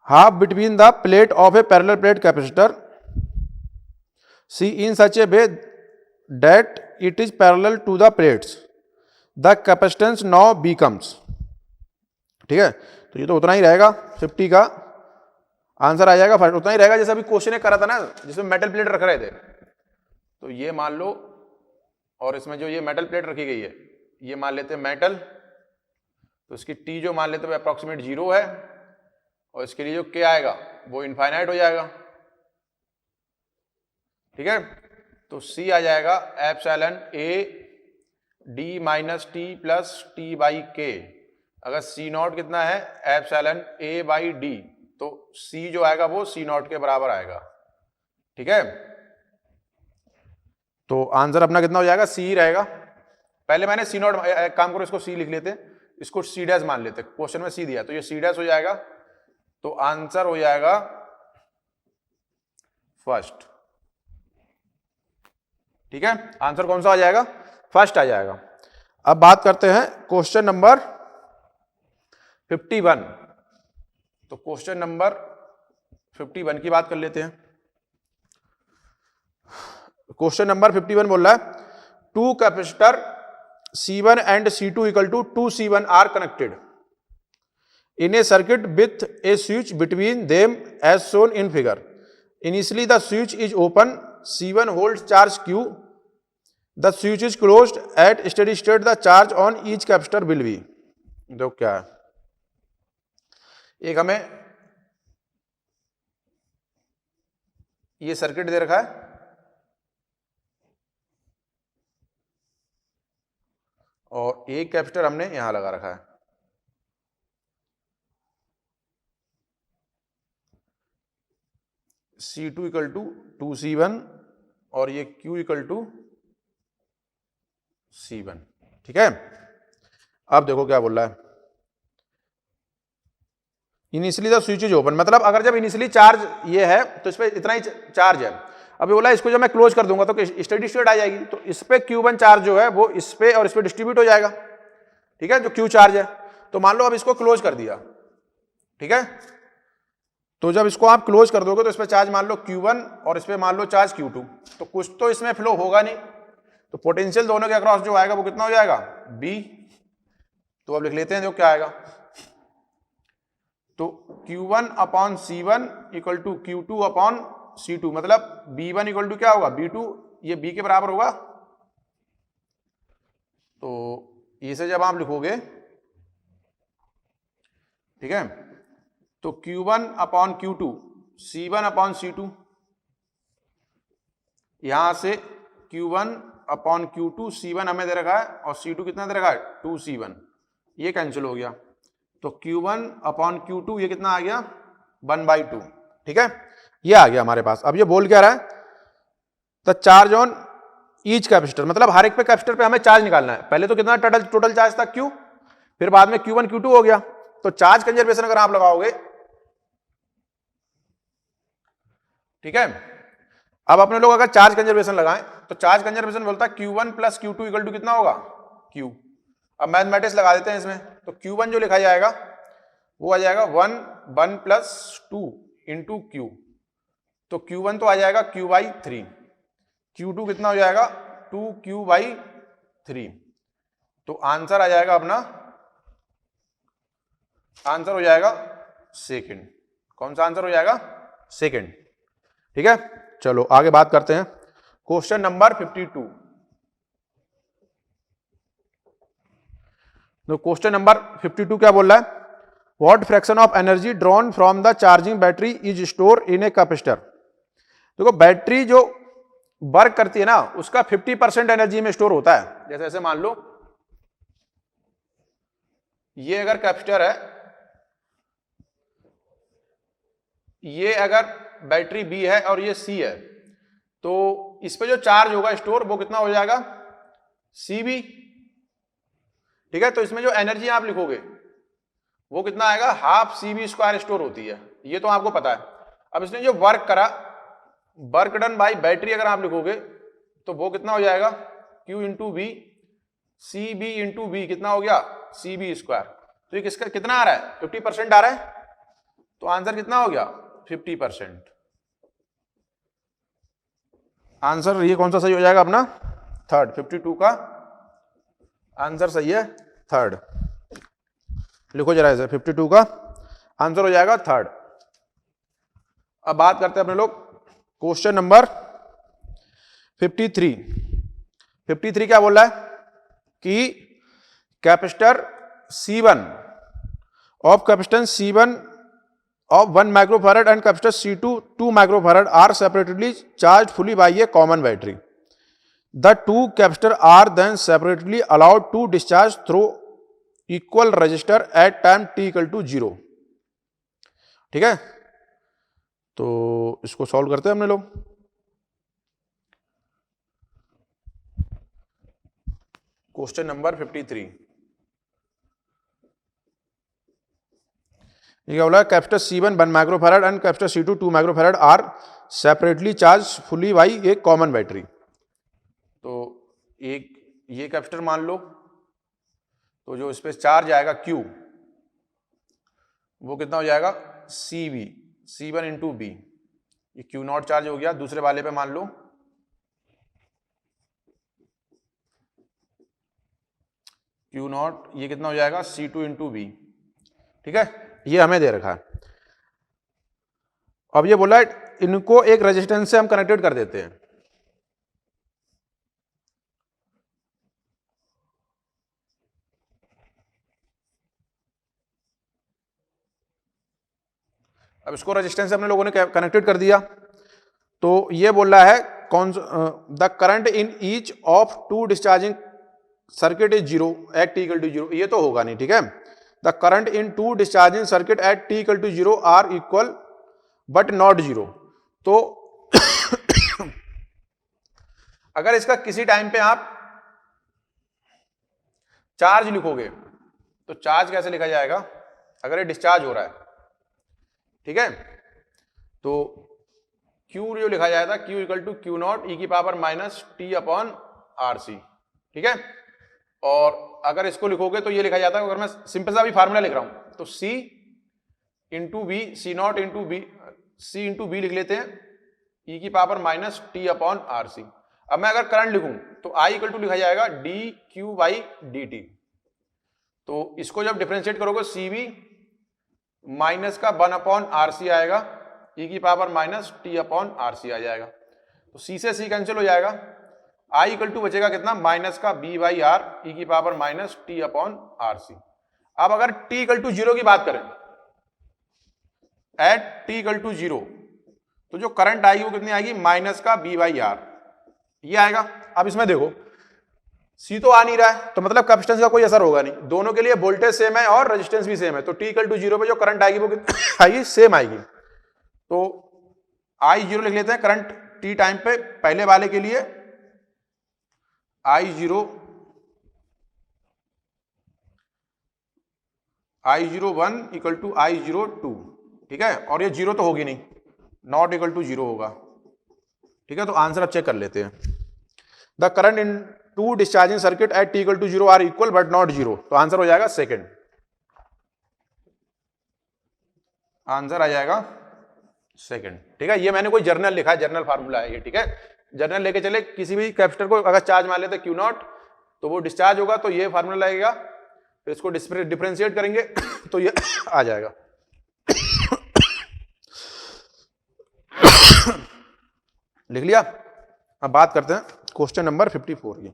half between the plate of a parallel plate capacitor C in such a way that it is parallel to the plates. The capacitance now becomes। ठीक है, तो ये तो उतना ही रहेगा, 50 का answer आ जाएगा first, उतना ही रहेगा जैसे अभी क्वेश्चन करा था ना, जिसमें मेटल प्लेट रख रहे थे। तो ये मान लो, और इसमें जो ये मेटल प्लेट रखी गई है ये मान लेते हैं मेटल, तो इसकी T जो मान लेते हैं अप्रॉक्सीमेट 0 है, और इसके लिए जो K आएगा वो इनफाइनाइट हो जाएगा। ठीक है, तो C आ जाएगा epsilon A/D minus T plus T/K। अगर C0 कितना है? एप्सिलॉन A/D, तो C जो आएगा वो C0 के बराबर आएगा। ठीक है, तो आंसर अपना कितना हो जाएगा? C ही रहेगा। पहले मैंने C0, एक काम करो इसको C लिख लेते, इसको C' मान लेते, क्वेश्चन में C दिया तो ये C' हो जाएगा, तो आंसर हो जाएगा फर्स्ट। ठीक है, आंसर कौन सा आ जाएगा, फर्स्ट आ जाएगा। अब बात करते हैं क्वेश्चन नंबर 51। तो क्वेश्चन नंबर 51 की बात कर लेते हैं। क्वेश्चन नंबर 51 बोल रहा है two capacitor C1 and C2 equal to 2C1 are connected in a circuit with a switch between them as shown in figure. Initially the switch is open, C1 holds charge Q. The switch is closed at steady state. The charge on each capacitor will be. देखो क्या है, एक हमें ये circuit दे रखा है और एक कैपेसिटर हमने यहां लगा रखा है। C2 इक्वल टू 2C1 और ये Q इक्वल टू C1, ठीक है। अब देखो क्या बोल रहा है, initially the switch is open, मतलब अगर जब इनिशियली चार्ज ये है तो इस पे इतना ही चार्ज है। अभी बोला इसको जब मैं क्लोज कर दूंगा तो स्टेडी स्टेट आ जाएगी, तो इस पे Q1 चार्ज जो है वो इस पे और इस पे डिस्ट्रीब्यूट हो जाएगा, ठीक है, जो Q चार्ज है। तो मान लो अब इसको क्लोज कर दिया, ठीक है, तो जब इसको आप क्लोज कर दोगे तो इस पे चार्ज मान लो Q1 और इस पे मान लो चार्ज Q2, तो कुछ तो इसमें फ्लो होगा नहीं, तो पोटेंशियल दोनों के अक्रॉस जो आएगा वो कितना हो जाएगा, B। तो अब लिख लेते हैं जो क्या आएगा, तो Q1 upon C1 equal to Q2 upon C2, मतलब B1 इक्वल टू क्या होगा, B2, ये B के बराबर होगा। तो इसे जब आप लिखोगे, ठीक है, तो Q1 upon Q2, C1 upon C2, यहां से Q1 अपॉन Q2, C1 हमें दे रखा है और C2 कितना दे रखा है, 2C1, ये कैंसिल हो गया। तो Q1 अपॉन Q2 ये कितना आ गया, 1/2, ठीक है, ये आ गया हमारे पास। अब ये बोल क्या रहा है, the charge on each capacitor, मतलब हर एक पे कैपेसिटर पे हमें चार्ज निकालना है। पहले तो कितना टोटल चार्ज था Q, फिर बाद में Q1 Q2 हो गया, तो चार्ज कंजर्वेशन अगर आप लगाओगे, ठीक है। अब अपने लोग अगर चार्ज कंजर्वेशन लगाएं तो चार्ज कंजर्वेशन बोलता है Q1 plus Q2 equal to कितना होगा, Q। अब मैथमेटिक्स लगा देते हैं इसमें, तो Q1 जो लिखा जाएगा वो आ जाएगा 1 प्लस 2 इंटू Q, तो Q1 तो आ जाएगा Q/3, Q2 कितना हो जाएगा 2Q/3। तो आंसर आ जाएगा अपना, आंसर हो जाएगा सेकंड। कौन सा आंसर हो जाएगा, सेकंड, ठीक है। चलो आगे बात करते हैं क्वेश्चन नंबर 52। तो क्वेश्चन नंबर 52 क्या बोल रहा है, what fraction of energy drawn from the charging battery is store in a capacitor. देखो बैटरी जो वर्क करती है ना उसका 50% एनर्जी में स्टोर होता है। जैसे ऐसे मान लो ये अगर कैपेसिटर है, ये अगर बैटरी B है और ये C है, तो इस पे जो चार्ज होगा स्टोर वो कितना हो जाएगा, CB, ठीक है। तो इसमें जो एनर्जी आप लिखोगे वो कितना आएगा, हाफ CB² स्टोर होती है, ये तो आपको पता है। अब इसने जो वर्क करा, वर्क डन बाई बैटरी अगर आप लिखोगे तो वो कितना हो जाएगा, Q into B, CB into B कितना हो गया, CB²। तो ये किसका कितना आ रहा है, 50% आ रहा है, तो आंसर कितना हो गया, 50%। आंसर ये कौन सा सही हो जाएगा अपना, थर्ड। 52 का आंसर सही है थर्ड, लिखो जरा इसे, 52 का आंसर हो जाएगा थर्ड। अब बात करते हैं अपने लोग क्वेश्चन नंबर 53। 53 क्या बोल रहा है कि capacitor C1 of capacitance C1 of 1 microfarad and capacitor C2 2 microfarad are separately charged fully by a common battery. The two capacitors are then separately allowed to discharge through equal resistor at time t equal to 0. ठीक है, तो इसको solve करते हैं हमने लोग। Question number 53 ये क्या बोला, capacitor C1 1 microfarad and capacitor C2 2 microfarad are separately charge fully by a common battery. एक ये कैपेसिटर मान लो, तो जो इस पे चार्ज आएगा Q वो कितना हो जाएगा CV, C1 इंटू बी, ये Q नॉट चार्ज हो गया। दूसरे वाले पे मान लो Q नॉट, ये कितना हो जाएगा C2 इंटू बी, ठीक है, ये हमें दे रखा है। अब ये बोला है इनको एक रेजिस्टेंस से हम कनेक्टेड कर देते हैं। अब इसको रेजिस्टेंस से अपने लोगों ने कनेक्टेड कर दिया, तो ये बोल रहा है कौन the current in each of two discharging circuit is zero at t equal to zero, ये तो होगा नहीं, ठीक है। The current in two discharging circuit at t equal to zero are equal but not zero. तो अगर इसका किसी टाइम पे आप चार्ज लिखोगे तो चार्ज कैसे लिखा जाएगा, अगर ये डिस्चार्ज हो रहा है, ठीक है, तो Q जो लिखा जाएगा Q equal to Q nought e की power minus t upon R C, ठीक है। और अगर इसको लिखोगे तो ये लिखा जाता है, अगर मैं सिंपल सा भी फार्मूला लिख रहा हूं तो C into B, C not into B, C into B लिख लेते हैं ई की power minus t upon R C. अब मैं अगर करंट लिखूं तो I इक्वल टू लिखा जाएगा D Q by D T. तो इसको जब डिफरेंशिएट करोगे सी बी माइनस का 1 अपॉन आर सी आएगा, ई की power minus t upon R C आ जाएगा। तो सी से सी कैंसिल हो जाएगा, आई इक्वल टू बचेगा कितना माइनस का बी बाई आर ई की power minus t upon R C. अब अगर टी इक्वल टू जीरो की बात करें, at t equal to zero, तो जो करंट आएगी वो कितनी आएगी माइनस का बी बाई आर, ये आएगा। अब इसमें देखो सी तो आ नहीं रहा है, तो मतलब कैपेसिटेंस का कोई असर होगा नहीं, दोनों के लिए वोल्टेज सेम है और रेजिस्टेंस भी सेम है, तो टी इक्वल टू जीरो पे जो करंट आएगी वो आएगी सेम आएगी। तो आई जीरो लिख लेते हैं करंट टी टाइम पे, पहले वाले के लिए I zero 1 equal to I zero 2, ठीक है, और ये जीरो तो होगी नहीं, नॉट इक्वल टू जीरो होगा, ठीक है। तो आंसर अब चेक कर लेते हैं। The current in two discharging circuit at t equal to zero are equal but not zero, तो आंसर हो जाएगा सेकंड, आंसर आ जाएगा सेकंड, ठीक है। ये मैंने कोई जर्नल लिखा है, जर्नल फार्मूला है ये, ठीक है। जर्नल लेके चले, किसी भी कैपेसिटर को अगर चार्ज मान लेते क्यू नॉट तो वो डिस्चार्ज होगा, तो ये फार्मूला लगेगा, फिर इसको डिफरेंशिएट करेंगे तो ये आ जाएगा। लिख लिया। अब बात करते हैं क्वेश्चन नंबर 54 की।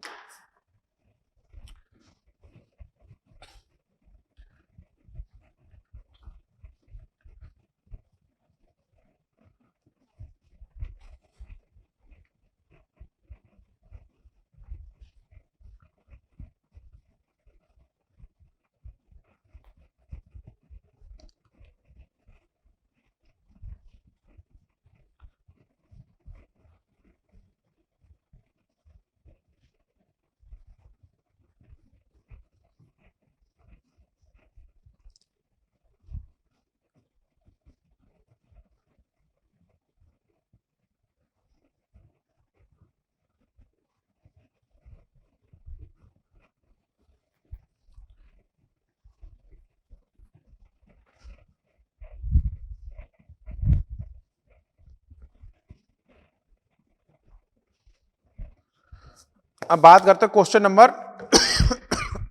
अब बात करते हैं क्वेश्चन नंबर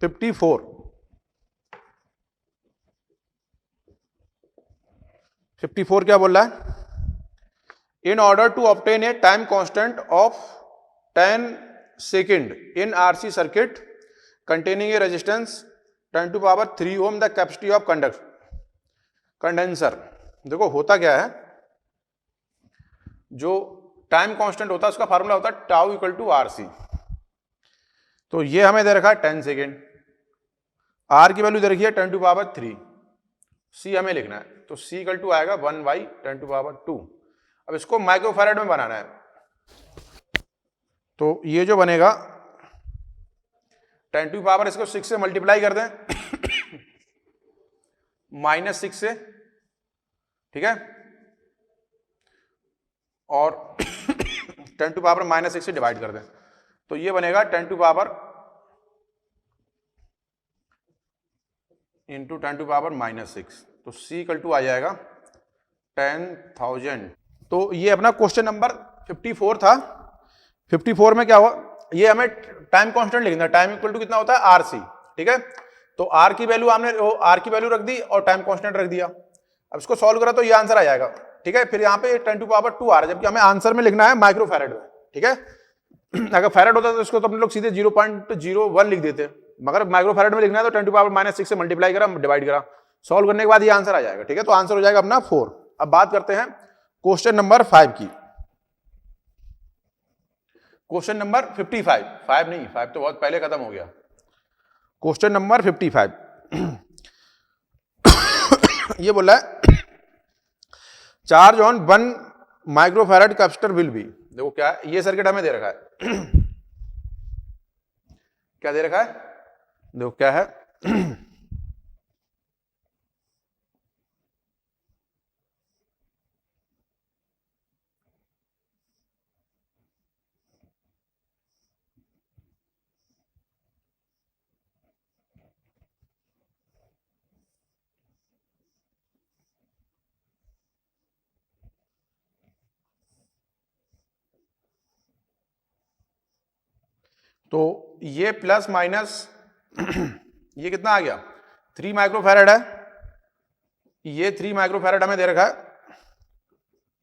54। 54 क्या बोल रहा है, in order to obtain a time constant of 10 second in RC circuit containing a resistance 10 to power 3 ohm the capacity of condenser. देखो होता क्या है, जो टाइम कांस्टेंट होता है उसका फार्मूला होता है tau equal to R C. तो ये हमें दे रखा है 10 सेकेंड, आर की वैल्यू दे रखी है 10 टू पावर 3, सी हमें लिखना है, तो सी इक्वल टू आएगा 1 बाई 10 टू पावर 2। अब इसको माइक्रोफैराड में बनाना है, तो ये जो बनेगा 10 टू पावर इसको 6 से मल्टीप्लाई कर दें -6 से, ठीक है, और 10 टू पावर -6 से डिवाइड कर दें, तो ये बनेगा 10 to power into 10 to power -6, तो C इक्वल टू आ जाएगा 10,000। तो ये अपना क्वेश्चन नंबर 54 था। 54 में क्या हुआ, ये हमें टाइम कांस्टेंट लिखना है, टाइम इक्वल टू कितना होता है RC, ठीक है। तो R की वैल्यू हमने R की वैल्यू रख दी और टाइम कांस्टेंट रख दिया। अब इसको सॉल्व करा तो ये आंसर आ जाएगा, ठीक है। फिर यहाँ पे 10 टू पावर 2 आ रहा है, जबकि हमें आंसर में लिखना है माइक्रो फैरेड में, ठीक है। अगर फैरेड होता तो इसको तो अपने लोग सीधे 0.01 लिख देते, मगर माइक्रो फैरेड में लिखना है तो 10 टू पावर -6 से मल्टीप्लाई करा, डिवाइड करा, सॉल्व करने के बाद ये आंसर आ जाएगा, ठीक है। तो आंसर हो जाएगा अपना 4। अब बात करते हैं क्वेश्चन नंबर 5 की। क्वेश्चन नंबर 55, 5 नहीं, 5 तो बहुत पहले खत्म हो गया। क्वेश्चन नंबर 55 ये बोला है charge on 1 microfarad capacitor will be, देखो क्या है, ये सर्किट हमें दे रखा है क्या दे रखा है, देखो क्या है तो ये प्लस माइनस ये कितना आ गया 3 माइक्रोफैरड है, ये 3 माइक्रोफैरड हमें दे रखा है,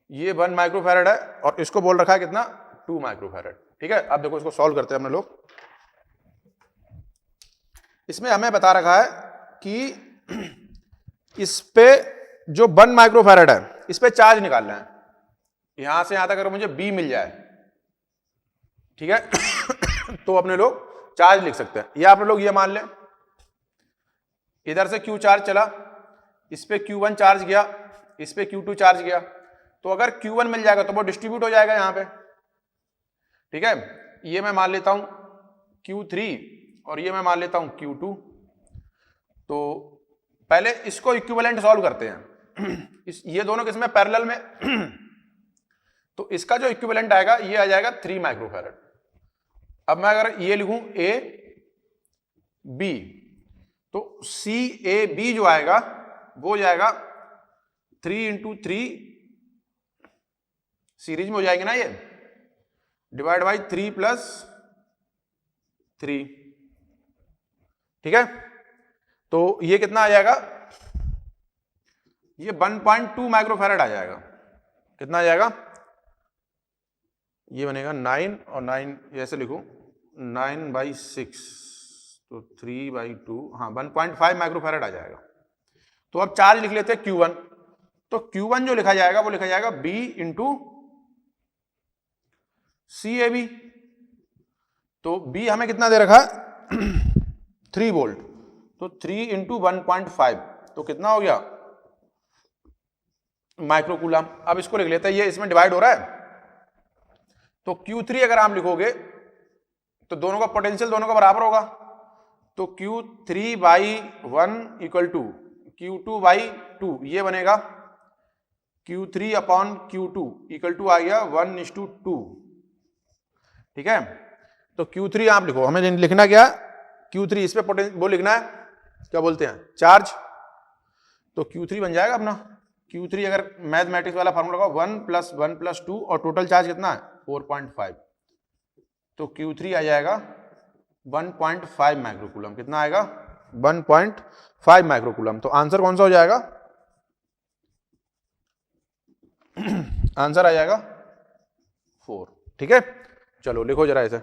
ये 1 माइक्रोफैरड है और इसको बोल रखा है कितना 2 माइक्रोफैरड, ठीक है। अब देखो इसको सॉल्व करते हैं हम लोग। इसमें हमें बता रखा है कि इस पे जो 1 माइक्रोफैरड है इस पे चार्ज निकालना है, यहां से यहां तक अगर मुझे B मिल जाए, ठीक है तो अपने लोग चार्ज लिख सकते हैं। या अपने लोग ये मान लें इधर से Q चार्ज चला, इस पे Q1 चार्ज गया, इस पे Q2 चार्ज गया, तो अगर Q1 मिल जाएगा तो वो डिस्ट्रीब्यूट हो जाएगा यहां पे, ठीक है। ये मैं मान लेता हूं Q3 और ये मैं मान लेता हूं Q2। तो पहले इसको इक्विवेलेंट सॉल्व करते हैं ये दोनों किसमें पैरेलल में तो इसका जो इक्विवेलेंट आएगा ये आ जाएगा 3 माइक्रोफैरड। अब मैं अगर ये लिखूं A B तो CAB जो आएगा वो हो जाएगा 3 इंटू 3 सीरीज में हो जाएंगे ना ये, डिवाइड बाई 3 प्लस 3, ठीक है। तो ये कितना आ जाएगा, ये 1.2 माइक्रोफैरड आ जाएगा। कितना आ जाएगा, ये बनेगा 9 और 9 ऐसे लिखो 9/6 तो 3/2, हाँ 1.5 माइक्रोफैरड आ जाएगा। तो अब चार्ज लिख लेते हैं Q1, तो Q1 जो लिखा जाएगा वो लिखा जाएगा B इंटू CAB। तो B हमें कितना दे रखा है 3 वोल्ट, तो 3 इंटू 1.5 तो कितना हो गया माइक्रोकूलम। अब इसको लिख लेते हैं, ये इसमें डिवाइड हो रहा है, तो Q3 अगर आप लिखोगे तो दोनों का पोटेंशियल दोनों का बराबर होगा, तो Q3/1 इक्वल टू Q2/2, ये बनेगा Q3 upon Q2 equal to आ गया 1:2, ठीक है। तो Q3 आप लिखो, हमें लिखना क्या Q3, इस पे पोटेंशियल वो लिखना है क्या बोलते हैं चार्ज, तो Q3 बन जाएगा अपना Q3 अगर मैथमेटिक्स वाला फार्मूला होगा 1 + 1 + 2 और टोटल चार्ज कितना है 4.5, तो Q3 आ जाएगा 1.5 माइक्रोकूलम। कितना आएगा 1.5 माइक्रोकूलम। तो आंसर कौन सा हो जाएगा आंसर आ जाएगा 4, ठीक है। चलो लिखो जरा इसे।